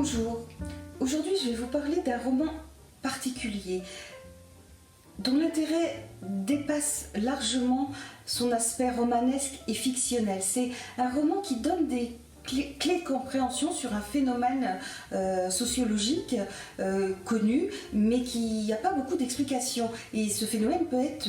Bonjour, aujourd'hui je vais vous parler d'un roman particulier dont l'intérêt dépasse largement son aspect romanesque et fictionnel. C'est un roman qui donne des clés de compréhension sur un phénomène sociologique connu, mais qui n'a pas beaucoup d'explications. Et ce phénomène peut être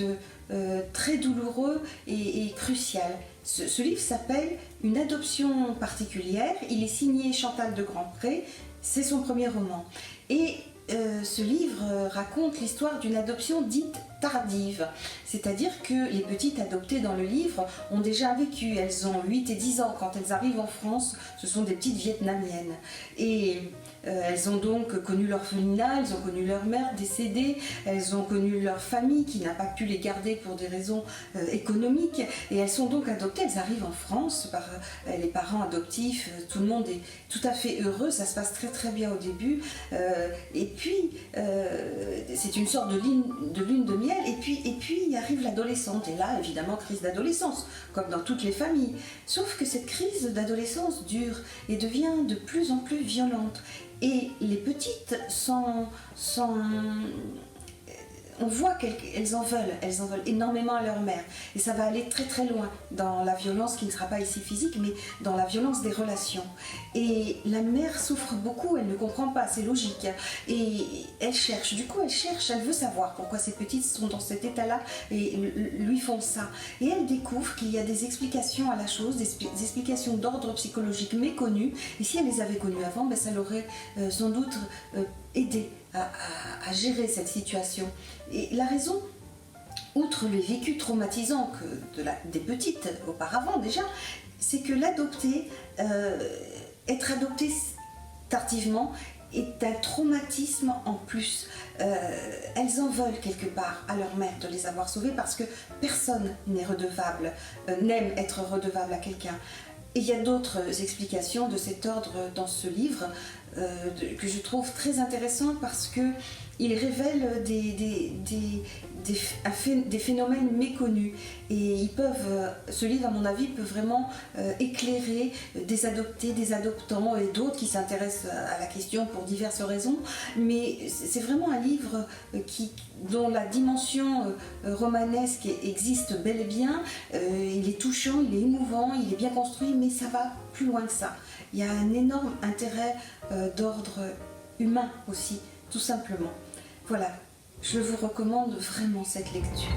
très douloureux et crucial. Ce livre s'appelle « Une adoption particulière ». Il est signé Chantal de Grandpré, c'est son premier roman. Et ce livre raconte l'histoire d'une adoption dite tardive, c'est-à-dire que les petites adoptées dans le livre ont déjà vécu, elles ont 8 et 10 ans quand elles arrivent en France, ce sont des petites vietnamiennes. Et elles ont donc connu l'orphelinat, elles ont connu leur mère décédée, elles ont connu leur famille qui n'a pas pu les garder pour des raisons économiques, et elles sont donc adoptées, elles arrivent en France par les parents adoptifs, tout le monde est tout à fait heureux, ça se passe très très bien au début, et puis c'est une sorte de lune de miel, et puis arrive l'adolescente, et là évidemment crise d'adolescence, comme dans toutes les familles, sauf que cette crise d'adolescence dure et devient de plus en plus violente. Et les petites on voit qu'elles en veulent énormément à leur mère. Et ça va aller très très loin dans la violence qui ne sera pas ici physique, mais dans la violence des relations. Et la mère souffre beaucoup, elle ne comprend pas, c'est logique. Et elle cherche, elle veut savoir pourquoi ces petites sont dans cet état-là et lui font ça. Et elle découvre qu'il y a des explications à la chose, des explications d'ordre psychologique méconnues. Et si elle les avait connues avant, ben ça l'aurait sans doute aidé à gérer cette situation. Et la raison, outre le vécu traumatisant des petites auparavant déjà, c'est que être adopté tardivement est un traumatisme en plus. Elles en veulent quelque part à leur mère de les avoir sauvées parce que personne n'est redevable, n'aime être redevable à quelqu'un. Et il y a d'autres explications de cet ordre dans ce livre que je trouve très intéressant parce qu'il révèle des phénomènes méconnus. Et ce livre, à mon avis, peut vraiment éclairer des adoptés, des adoptants et d'autres qui s'intéressent à la question pour diverses raisons. Mais c'est vraiment un livre dont la dimension romanesque existe bel et bien. Il est touchant, il est émouvant, il est bien construit, mais ça va plus loin que ça. Il y a un énorme intérêt d'ordre humain aussi, tout simplement. Voilà, je vous recommande vraiment cette lecture.